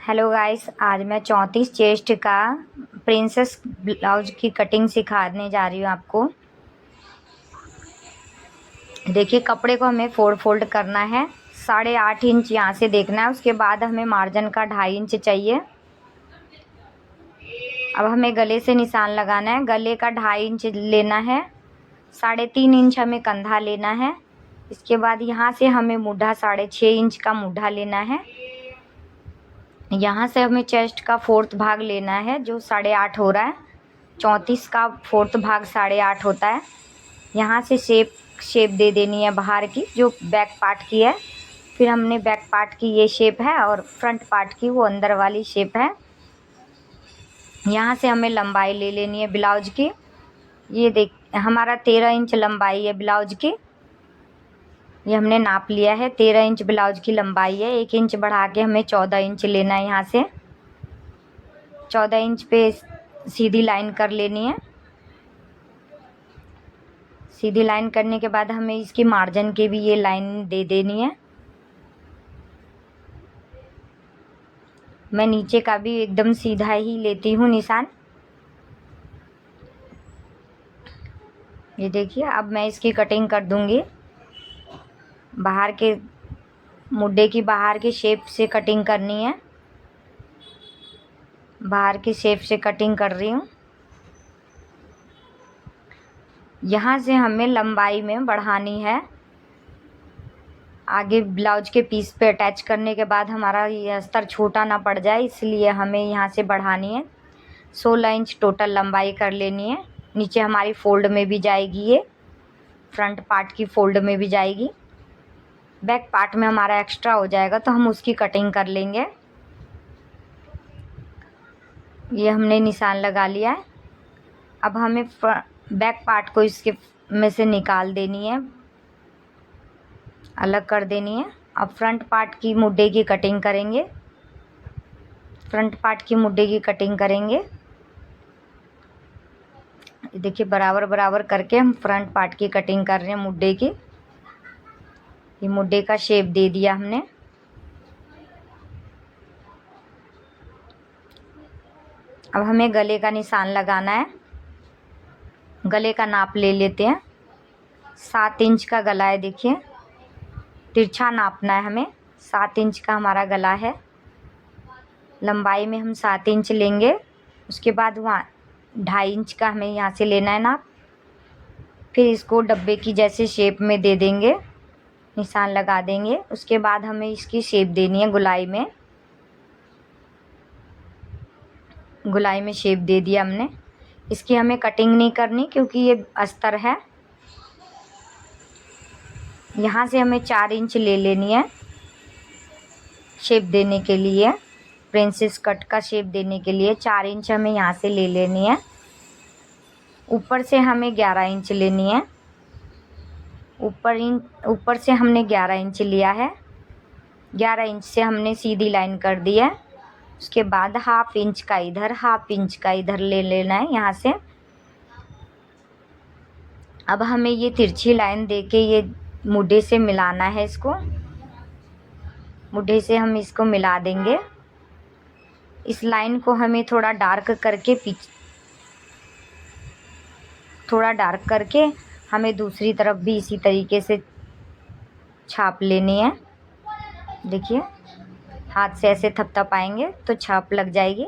Hello guys, आज मैं 34 chest का प्रिंसेस ब्लाउज की कटिंग सिखाने जा रही हूँ आपको। देखिए, कपड़े को हमें फोल्ड करना है। 8.5 इंच यहाँ से देखना है। उसके बाद हमें मार्जिन का 2.5 इंच चाहिए। अब हमें गले से निशान लगाना है। गले का 2.5 इंच लेना है। 3.5 इंच हमें कंधा लेना है। इसके बाद यहाँ से हमें मूढ़ा 6.5 इंच का मूढ़ा लेना है। यहाँ से हमें चेस्ट का 4th भाग लेना है, जो 8.5 हो रहा है। 34 का 4th भाग 8.5 होता है। यहाँ से शेप दे देनी है बाहर की, जो बैक पार्ट की है। फिर हमने बैक पार्ट की ये शेप है और फ्रंट पार्ट की वो अंदर वाली शेप है। यहाँ से हमें लंबाई ले लेनी है ब्लाउज की। ये देख, हमारा 13 इंच लंबाई है ब्लाउज की। ये हमने नाप लिया है। 13 इंच ब्लाउज की लंबाई है। 1 इंच बढ़ा के हमें 14 इंच लेना है। यहाँ से 14 इंच पे सीधी लाइन कर लेनी है। सीधी लाइन करने के बाद हमें इसकी मार्जिन के भी ये लाइन दे देनी है। मैं नीचे का भी एकदम सीधा ही लेती हूँ निशान। ये देखिए, अब मैं इसकी कटिंग कर दूंगी। बाहर के मुड्डे की बाहर की शेप से कटिंग करनी है। बाहर की शेप से कटिंग कर रही हूँ। यहाँ से हमें लंबाई में बढ़ानी है। आगे ब्लाउज के पीस पे अटैच करने के बाद हमारा ये अस्तर छोटा ना पड़ जाए, इसलिए हमें यहाँ से बढ़ानी है। 16 इंच टोटल लंबाई कर लेनी है। नीचे हमारी फोल्ड में भी जाएगी, ये फ्रंट पार्ट की फोल्ड में भी जाएगी। बैक पार्ट में हमारा एक्स्ट्रा हो जाएगा तो हम उसकी कटिंग कर लेंगे। ये हमने निशान लगा लिया है। अब हमें बैक पार्ट को इसके में से निकाल देनी है, अलग कर देनी है। अब फ्रंट पार्ट की मुड्डे की कटिंग करेंगे। फ्रंट पार्ट की मुड्डे की कटिंग करेंगे। देखिए, बराबर बराबर करके हम फ्रंट पार्ट की कटिंग कर रहे हैं मुड्डे की। ये मुड्डे का शेप दे दिया हमने। अब हमें गले का निशान लगाना है। गले का नाप ले लेते हैं। 7 इंच का गला है। देखिए, तिरछा नापना है हमें। 7 इंच का हमारा गला है। लंबाई में हम 7 इंच लेंगे। उसके बाद वहाँ 2.5 इंच का हमें यहाँ से लेना है नाप। फिर इसको डब्बे की जैसे शेप में दे देंगे, निशान लगा देंगे। उसके बाद हमें इसकी शेप देनी है गुलाई में। गुलाई में शेप दे दिया हमने। इसकी हमें कटिंग नहीं करनी क्योंकि ये अस्तर है। यहाँ से हमें 4 इंच ले लेनी है शेप देने के लिए। प्रिंसेस कट का शेप देने के लिए 4 इंच हमें यहाँ से ले लेनी है। ऊपर से हमें 11 इंच लेनी है। ऊपर से हमने 11 इंच लिया है। 11 इंच से हमने सीधी लाइन कर दी है। उसके बाद 1/2 इंच का इधर, 1/2 इंच का इधर ले लेना है यहाँ से। अब हमें ये तिरछी लाइन देके ये मुड्ढे से मिलाना है। इसको मुड्ढे से हम इसको मिला देंगे। इस लाइन को हमें थोड़ा डार्क करके हमें दूसरी तरफ भी इसी तरीके से छाप लेनी है। देखिए, हाथ से ऐसे थपथपाएंगे तो छाप लग जाएगी।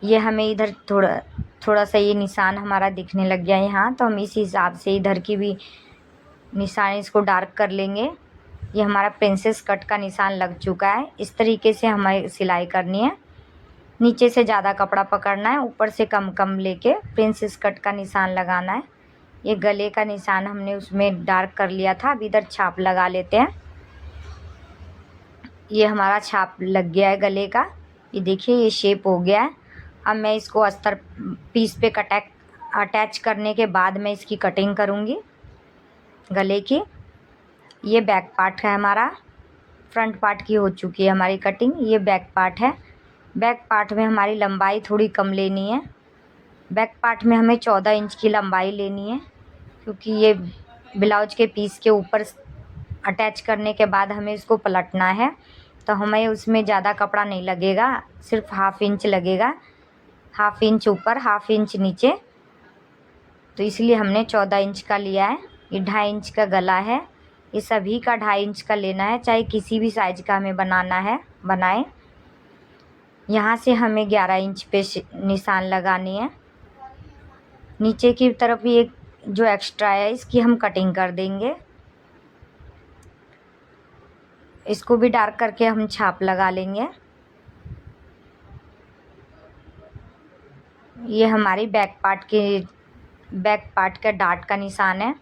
ये हमें इधर थोड़ा सा ये निशान हमारा दिखने लग गया है यहाँ, तो हम इस हिसाब से इधर की भी निशान इसको डार्क कर लेंगे। ये हमारा प्रिंसेस कट का निशान लग चुका है। इस तरीके से हमें सिलाई करनी है। नीचे से ज़्यादा कपड़ा पकड़ना है, ऊपर से कम कम लेके प्रिंसेस कट का निशान लगाना है। ये गले का निशान हमने उसमें डार्क कर लिया था। अब इधर छाप लगा लेते हैं। ये हमारा छाप लग गया है गले का। ये देखिए, ये शेप हो गया है। अब मैं इसको अस्तर पीस पे अटैच करने के बाद मैं इसकी कटिंग करूँगी गले की। ये बैक पार्ट है हमारा। फ्रंट पार्ट की हो चुकी है हमारी कटिंग। ये बैक पार्ट है। बैक पार्ट में हमारी लंबाई थोड़ी कम लेनी है। बैक पार्ट में हमें 14 इंच की लंबाई लेनी है, क्योंकि ये ब्लाउज के पीस के ऊपर अटैच करने के बाद हमें इसको पलटना है। तो हमें उसमें ज़्यादा कपड़ा नहीं लगेगा, सिर्फ 1/2 इंच लगेगा, 1/2 इंच ऊपर 1/2 इंच नीचे। तो इसलिए हमने 14 इंच का लिया है। ये 2.5 इंच का गला है, ये सभी का 2.5 इंच का लेना है, चाहे किसी भी साइज का हमें बनाना है बनाएं। यहाँ से हमें 11 इंच पे निशान लगानी है। नीचे की तरफ भी एक जो एक्स्ट्रा है इसकी हम कटिंग कर देंगे। इसको भी डार्क करके हम छाप लगा लेंगे। ये हमारी बैक पार्ट का डार्ट का निशान है।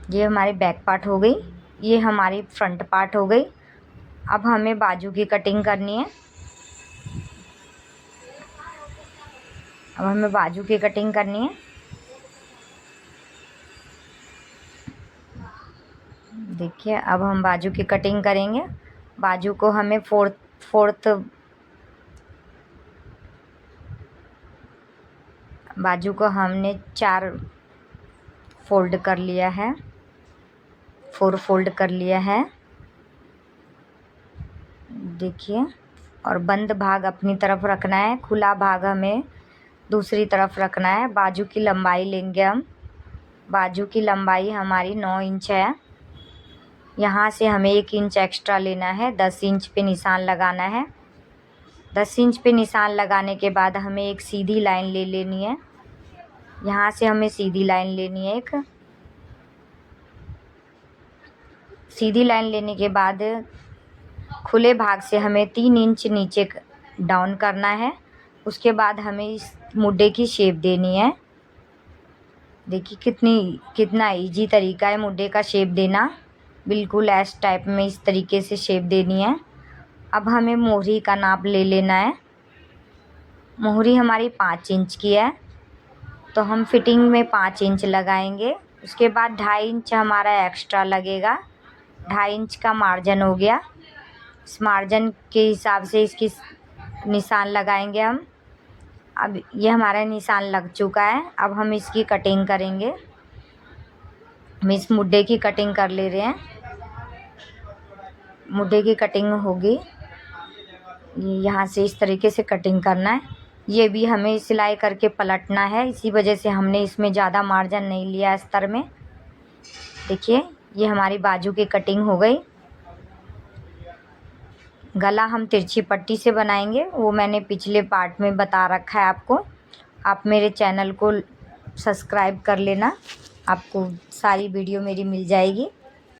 ये हमारी बैक पार्ट हो गई, ये हमारी फ्रंट पार्ट हो गई। अब हमें बाजू की कटिंग करनी है। अब हमें बाजू की कटिंग करनी है। देखिए अब हम बाजू की कटिंग करेंगे। बाजू को हमें फोर्थ बाजू को हमने 4 फोल्ड कर लिया है, 4 फोल्ड कर लिया है। देखिए, और बंद भाग अपनी तरफ रखना है, खुला भाग हमें दूसरी तरफ रखना है। बाजू की लंबाई लेंगे हम। बाजू की लंबाई हमारी 9 इंच है। यहाँ से हमें 1 इंच एक्स्ट्रा लेना है, 10 इंच पे निशान लगाना है। 10 इंच पे निशान लगाने के बाद हमें एक सीधी लाइन ले लेनी है। यहाँ से हमें सीधी लाइन लेनी है। एक सीधी लाइन लेने के बाद खुले भाग से हमें 3 इंच नीचे डाउन करना है। उसके बाद हमें इस मुड्डे की शेप देनी है। देखिए कितना इजी तरीका है मुड्डे का शेप देना। बिल्कुल एस टाइप में इस तरीके से शेप देनी है। अब हमें मोहरी का नाप ले लेना है। मोहरी हमारी 5 इंच की है, तो हम फिटिंग में 5 इंच लगाएंगे। उसके बाद 2.5 इंच हमारा एक्स्ट्रा लगेगा। 2.5 इंच का मार्जिन हो गया। इस मार्जिन के हिसाब से इसकी निशान लगाएंगे हम। अब ये हमारा निशान लग चुका है। अब हम इसकी कटिंग करेंगे। हम इस मुड्डे की कटिंग कर ले रहे हैं। मुड्डे की कटिंग होगी, यहाँ से इस तरीके से कटिंग करना है। ये भी हमें सिलाई करके पलटना है, इसी वजह से हमने इसमें ज़्यादा मार्जिन नहीं लिया अस्तर में। देखिए ये हमारी बाजू की कटिंग हो गई। गला हम तिरछी पट्टी से बनाएंगे, वो मैंने पिछले पार्ट में बता रखा है आपको। आप मेरे चैनल को सब्सक्राइब कर लेना, आपको सारी वीडियो मेरी मिल जाएगी।